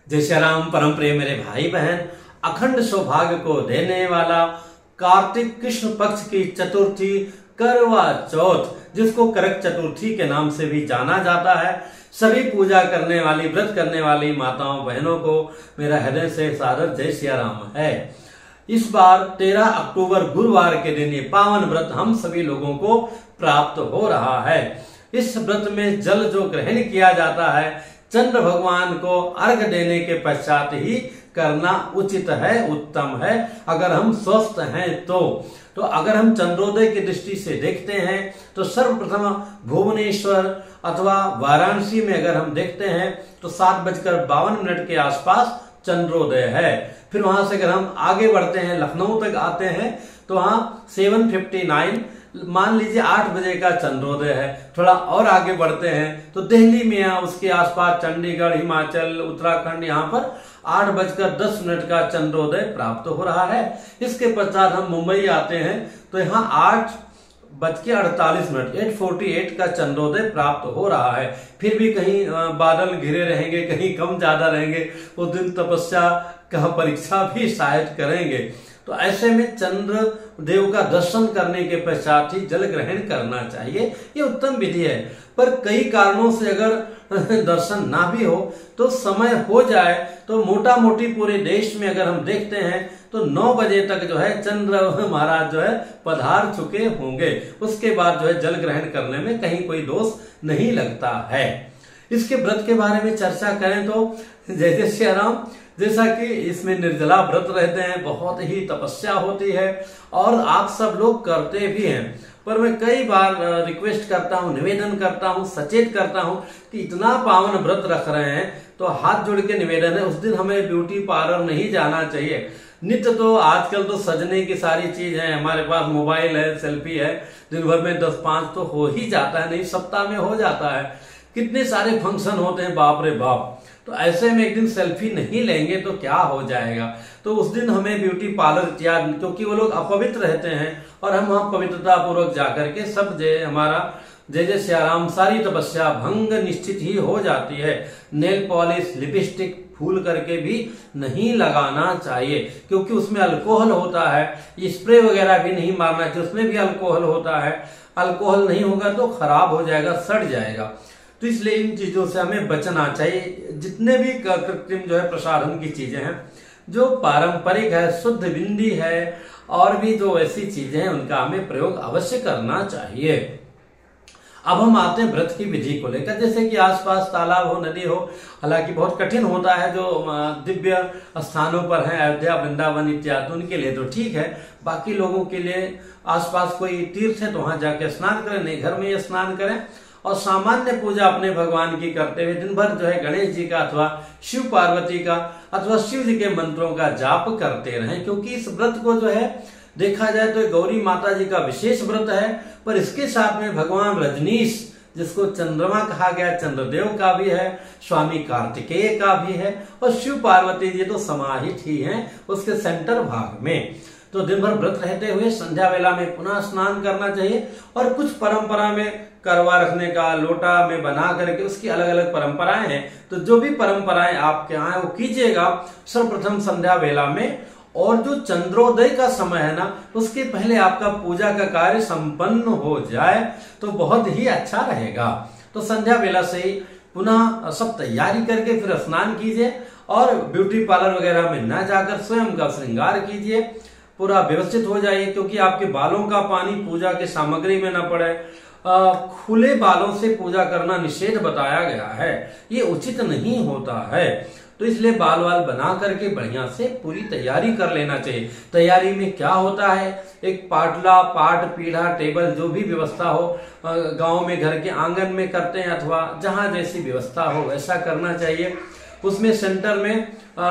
जय श्री राम। परम प्रिय मेरे भाई बहन, अखंड सौभाग्य को देने वाला कार्तिक कृष्ण पक्ष की चतुर्थी करवा चौथ, जिसको करक चतुर्थी के नाम से भी जाना जाता है, सभी पूजा करने वाली व्रत करने वाली माताओं बहनों को मेरा हृदय से सादर जय श्री राम है। इस बार 13 अक्टूबर गुरुवार के दिन ये पावन व्रत हम सभी लोगों को प्राप्त हो रहा है। इस व्रत में जल जो ग्रहण किया जाता है, चंद्र भगवान को अर्घ देने के पश्चात ही करना उचित है, उत्तम है, अगर हम स्वस्थ हैं तो अगर हम चंद्रोदय की दृष्टि से देखते हैं तो सर्वप्रथम भुवनेश्वर अथवा वाराणसी में अगर हम देखते हैं तो 7:52 के आसपास चंद्रोदय है। फिर वहां से अगर हम आगे बढ़ते हैं, लखनऊ तक आते हैं तो वहां 7:59, मान लीजिए 8 बजे का चंद्रोदय है। थोड़ा और आगे बढ़ते हैं तो दिल्ली में या उसके आसपास चंडीगढ़, हिमाचल, उत्तराखंड, यहाँ पर 8:10 का चंद्रोदय प्राप्त हो रहा है। इसके पश्चात हम मुंबई आते हैं तो यहाँ 8:48 8:48 का चंद्रोदय प्राप्त हो रहा है। फिर भी कहीं बादल घिरे रहेंगे, कहीं कम ज्यादा रहेंगे, उस दिन तपस्या का परीक्षा भी शायद करेंगे। तो ऐसे में चंद्र देव का दर्शन करने के पश्चात ही जल ग्रहण करना चाहिए, ये उत्तम विधि है। पर कई कारणों से अगर दर्शन ना भी हो तो समय हो जाए तो मोटा मोटी पूरे देश में अगर हम देखते हैं तो 9 बजे तक जो है चंद्र महाराज जो है पधार चुके होंगे। उसके बाद जो है जल ग्रहण करने में कहीं कोई दोष नहीं लगता है। इसके व्रत के बारे में चर्चा करें तो जय जय श्री राम, जैसा कि इसमें निर्जला व्रत रहते हैं, बहुत ही तपस्या होती है और आप सब लोग करते भी हैं। पर मैं कई बार रिक्वेस्ट करता हूं, निवेदन करता हूं, सचेत करता हूं कि इतना पावन व्रत रख रहे हैं तो हाथ जोड़ के निवेदन है, उस दिन हमें ब्यूटी पार्लर नहीं जाना चाहिए। नित्य तो आजकल तो सजने की सारी चीज है, हमारे पास मोबाइल है, सेल्फी है, दिन भर में 10-5 तो हो ही जाता है, नहीं सप्ताह में हो जाता है। कितने सारे फंक्शन होते हैं, बाप रे बाप। तो ऐसे में एक दिन सेल्फी नहीं लेंगे तो क्या हो जाएगा। तो उस दिन हमें ब्यूटी पार्लर इत्यादि, क्योंकि वो लोग अपवित्र रहते हैं और हम वहां पवित्रता पूर्वक जाकर के सब हमारा जय जय श्री राम सारी तपस्या भंग निश्चित ही हो जाती है। नेल पॉलिश, लिपस्टिक फूल करके भी नहीं लगाना चाहिए, क्योंकि उसमें अल्कोहल होता है। स्प्रे वगैरह भी नहीं मारना चाहिए, उसमें भी अल्कोहल होता है। अल्कोहल नहीं होगा तो खराब हो जाएगा, सड़ जाएगा। तो इसलिए इन चीजों से हमें बचना चाहिए। जितने भी कृत्रिम जो है प्रसाधन की चीजें हैं, जो पारंपरिक है, शुद्ध बिंदी है और भी जो ऐसी चीजें हैं, उनका हमें प्रयोग अवश्य करना चाहिए। अब हम आते हैं व्रत की विधि को लेकर। जैसे कि आसपास तालाब हो, नदी हो, हालांकि बहुत कठिन होता है जो दिव्य स्थानों पर है, अयोध्या, वृंदावन इत्यादि, उनके लिए तो ठीक है। बाकी लोगों के लिए आसपास कोई तीर्थ है तो वहां जाके स्नान करें, नहीं घर में ही स्नान करें और सामान्य पूजा अपने भगवान की करते हुए दिन भर जो है गणेश जी का अथवा शिव पार्वती का अथवा शिव जी के मंत्रों का जाप करते रहें। क्योंकि इस व्रत को जो है देखा जाए तो गौरी माता जी का विशेष व्रत है, पर इसके साथ में भगवान रजनीश, जिसको चंद्रमा कहा गया, चंद्रदेव का भी है, स्वामी कार्तिकेय का भी है और शिव पार्वती जी तो समाहित ही हैं उसके सेंटर भाग में। तो दिन भर व्रत रहते हुए संध्या वेला में पुनः स्नान करना चाहिए। और कुछ परंपरा में करवा रखने का, लोटा में बना करके, उसकी अलग अलग परंपराएं हैं। तो जो भी परंपराएं आपके यहाँ वो कीजिएगा सर्वप्रथम संध्या वेला में। और जो चंद्रोदय का समय है ना, उसके पहले आपका पूजा का कार्य संपन्न हो जाए तो बहुत ही अच्छा रहेगा। तो संध्या वेला से ही पुनः सब तैयारी करके फिर स्नान कीजिए और ब्यूटी पार्लर वगैरह में न जाकर स्वयं का श्रृंगार कीजिए, पूरा व्यवस्थित हो जाइए। क्योंकि आपके बालों का पानी पूजा के सामग्री में न पड़े। खुले बालों से पूजा करना निषेध बताया गया है, ये उचित नहीं होता है। तो इसलिए बाल वाल बना करके बढ़िया से पूरी तैयारी कर लेना चाहिए। तैयारी में क्या होता है, एक पाटला, पाट, पीढ़ा, टेबल, जो भी व्यवस्था हो, गांव में घर के आंगन में करते हैं अथवा जहां जैसी व्यवस्था हो वैसा करना चाहिए। उसमें सेंटर में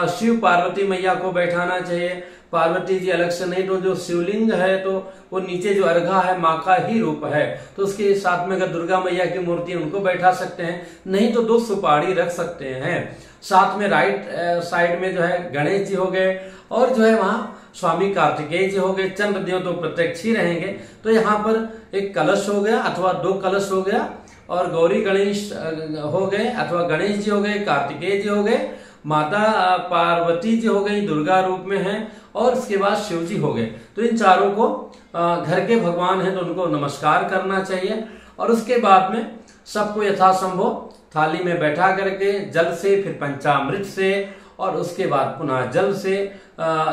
शिव पार्वती मैया को बैठाना चाहिए। पार्वती जी अलग से नहीं, तो जो शिवलिंग है तो वो नीचे जो अर्घा है माँ का ही रूप है, तो उसके साथ में अगर दुर्गा मैया की मूर्ति उनको बैठा सकते हैं, नहीं तो 2 सुपारी रख सकते हैं। साथ में राइट साइड में जो है गणेश जी हो गए और जो है वहाँ स्वामी कार्तिकेय जी हो गए। चंद्रदेव तो प्रत्यक्ष ही रहेंगे। तो यहाँ पर एक कलश हो गया अथवा 2 कलश हो गया और गौरी गणेश हो गए अथवा गणेश जी हो गए, कार्तिकेय जी हो गए माता पार्वती जी हो गई, दुर्गा रूप में हैं, और उसके बाद शिव जी हो गए। तो इन चारों को घर के भगवान हैं तो उनको नमस्कार करना चाहिए। और उसके बाद में सबको यथासंभव थाली में बैठा करके जल से, फिर पंचामृत से, और उसके बाद पुनः जल से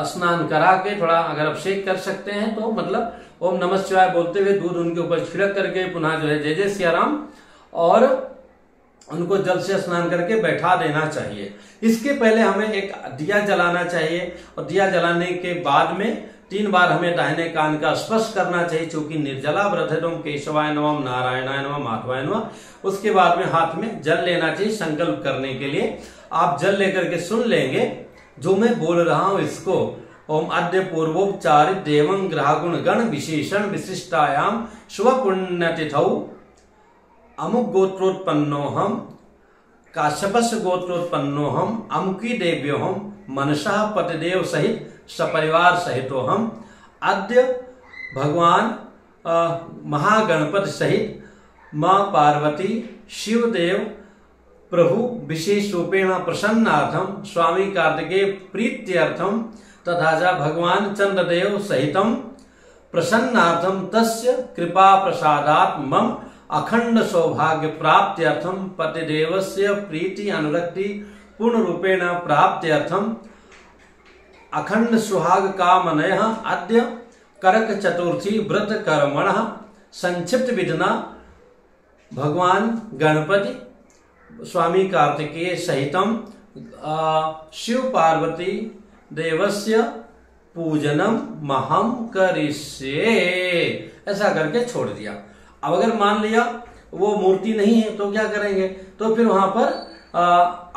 स्नान करा के, थोड़ा अगर अभिषेक कर सकते हैं तो मतलब ओम नमः शिवाय बोलते हुए दूध उनके ऊपर छिड़क करके पुनः जो है जय जय सिया राम, और उनको जल से स्नान करके बैठा देना चाहिए। इसके पहले हमें एक दिया जलाना चाहिए, और दिया जलाने के बाद में 3 बार हमें दाहिने कान का स्पर्श करना चाहिए, क्योंकि निर्जला व्रत है। तो केशवाय नमः, नारायणाय नमः, माधवाय नमः। उसके बाद में हाथ में जल लेना चाहिए संकल्प करने के लिए। आप जल लेकर के सुन लेंगे जो मैं बोल रहा हूं इसको। ओम अद्य पूर्वोपचारित देवं ग्रहगुण गण विशेषण विशिष्टायाम शुभ पुण्यतिथौ अमुक गोत्रोत्पन्नोहम काश्यपस्य गोत्रोत्पन्नोहम अमुकी देव्योहम मनसा पतिदेव सहित सपरिवार सहितोहम अद्य भगवान महागणपति सहित मां पार्वती शिवदेव प्रभु विशेष रूपेण प्रसन्नार्थम स्वामी कार्तिकेय प्रीत्यर्थम तथा भगवान चंद्रदेव सहितम प्रसन्नार्थम तस्य कृपा प्रसादात् मम अखंड सौभाग्य प्राप्त्यर्थम पतिदेवस्य प्रीति अनुरक्ति पूर्ण रूपेण प्राप्त्यर्थम अखंड सुहाग कामनयः अद्य करक चतुर्थी व्रत कर्मणः संक्षिप्त विधना भगवान गणपति स्वामी कार्तिकेय सहितम शिव पार्वती देवस्य पूजनम महम करिष्ये, ऐसा करके छोड़ दिया। अब अगर मान लिया वो मूर्ति नहीं है तो क्या करेंगे, तो फिर वहां पर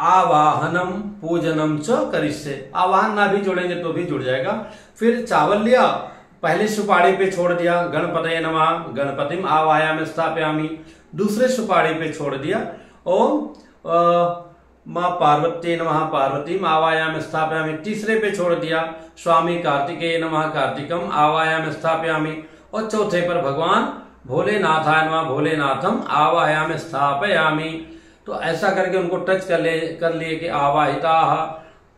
आवाहनम पूजनम च करिष्ये, आवाहन ना भी जोड़ेंगे तो भी जुड़ जाएगा। फिर चावल लिया, पहले सुपाड़ी पे छोड़ दिया गणपतये नमः गणपतिम आवाहयामि स्थापयामि, दूसरे सुपाड़ी पे छोड़ दिया ओम मां पार्वती नमः पार्वतीम आवाहयामि स्थापयामि, तीसरे पे छोड़ दिया स्वामी कार्तिकेय नमः कार्तिकम आवाहयामि स्थापयामि, और चौथे पर भगवान भोलेनाथाय नमः भोलेनाथम आवाहयामि स्थापयामि। तो ऐसा करके उनको टच कर लिए कि आवाहिता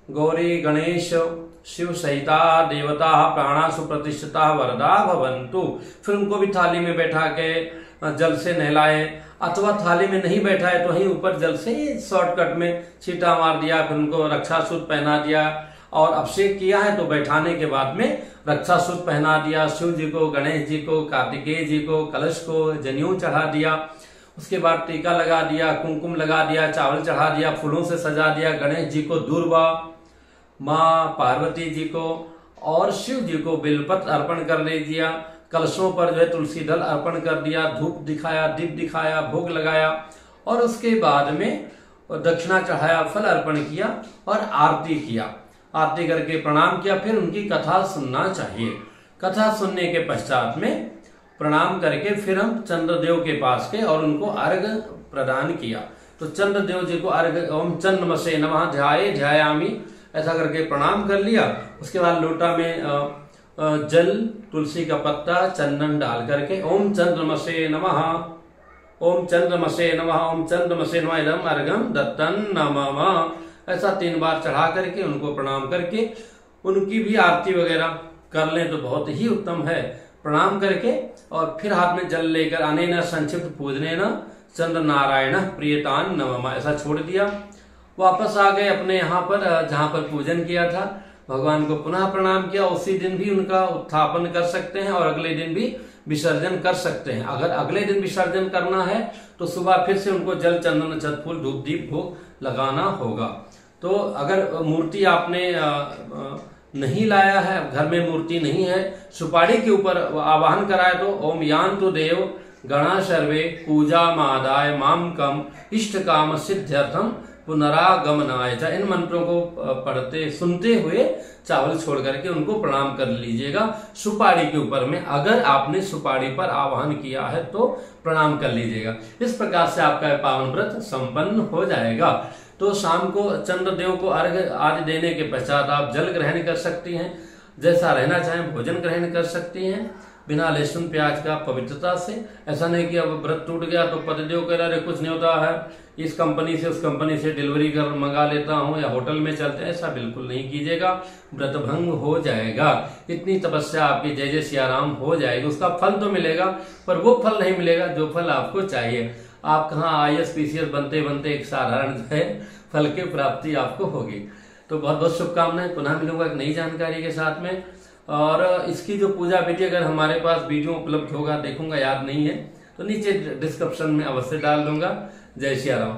गौरी गणेश शिव सहिता देवता प्राणासु प्रतिष्ठिता वरदा भवन्तु। फिर उनको भी थाली में बैठा के जल से नहलाए, अथवा थाली में नहीं बैठा है तो वहीं ऊपर जल से शॉर्टकट में छींटा मार दिया, फिर उनको रक्षासूत्र पहना दिया, और अभिषेक किया है तो बैठाने के बाद में रक्षासूत्र पहना दिया। शिव जी को, गणेश जी को, कार्तिकेय जी को, कलश को जनेऊ चढ़ा दिया, उसके बाद टीका लगा दिया, कुमकुम लगा दिया, चावल चढ़ा दिया, फूलों से सजा दिया। गणेश जी को दूर्वा, माँ पार्वती जी को और शिव जी को बेलपत्र अर्पण कर दे दिया। कलशों पर जो है तुलसी दल अर्पण कर दिया, धूप दिखाया, दीप दिखाया, भोग लगाया, और उसके बाद में दक्षिणा चढ़ाया, फल अर्पण किया और आरती किया। आरती करके प्रणाम किया, फिर उनकी कथा सुनना चाहिए। कथा सुनने के पश्चात में प्रणाम करके फिर हम चंद्रदेव के पास गए और उनको अर्घ प्रदान किया। तो चंद्रदेव जी को अर्घ ओम चंद्रमसे नमः ध्यायामि ऐसा करके प्रणाम कर लिया। उसके बाद लोटा में जल, तुलसी का पत्ता, चंदन डाल करके ओम चंद्रमसे नमः ओम चंद्रमसे नमः ओम चंद्रमसे नमः इदं अर्घं दत्तं नमः ऐसा 3 बार चढ़ा करके उनको प्रणाम करके उनकी भी आरती वगैरह कर लें तो बहुत ही उत्तम है। प्रणाम करके और फिर हाथ में जल लेकर आने न संक्षिप्त पूजने न चंद्र नारायण प्रियतान नमः ऐसा छोड़ दिया। वापस आ गए अपने यहाँ पर जहाँ पर पूजन किया था, भगवान को पुनः प्रणाम किया। उसी दिन भी उनका उत्थापन कर सकते हैं और अगले दिन भी विसर्जन कर सकते हैं। अगर अगले दिन विसर्जन करना है तो सुबह फिर से उनको जल, चंदन, छतफूल, धूप, दीप, भोग लगाना होगा। तो अगर मूर्ति आपने नहीं लाया है, घर में मूर्ति नहीं है, सुपारी के ऊपर आवाहन कराए तो ओम यान्तु देव गणा सर्वे पूजा मादाय माम कम इष्ट काम सिद्ध्यर्थम पुनरागमनाय। इन मंत्रों को पढ़ते सुनते हुए चावल छोड़ करके उनको प्रणाम कर लीजिएगा सुपारी के ऊपर में। अगर आपने सुपारी पर आवाहन किया है तो प्रणाम कर लीजिएगा। इस प्रकार से आपका पावन व्रत संपन्न हो जाएगा। तो शाम को चंद्रदेव को अर्घ आदि देने के पश्चात आप जल ग्रहण कर सकती हैं, जैसा रहना चाहें भोजन ग्रहण कर सकती हैं। बिना लहसुन प्याज का पवित्रता से। ऐसा नहीं कि अब व्रत टूट गया तो पतिदेव कह रहे कुछ नहीं होता है, इस कंपनी से उस कंपनी से डिलीवरी कर मंगा लेता हूं या होटल में चलते हैं, ऐसा बिल्कुल नहीं कीजिएगा, व्रत भंग हो जाएगा। इतनी तपस्या आपकी जय जय सियाराम हो जाएगी, उसका फल तो मिलेगा पर वो फल नहीं मिलेगा जो फल आपको चाहिए। आप कहाँ IAS PCS बनते बनते एक साधारण जो है फल की प्राप्ति आपको होगी। तो बहुत बहुत शुभकामनाएं, पुनः मिलूंगा एक नई जानकारी के साथ में। और इसकी जो पूजा विधि अगर हमारे पास वीडियो उपलब्ध होगा, देखूंगा, याद नहीं है तो नीचे डिस्क्रिप्शन में अवश्य डाल दूंगा। जय सिया राम।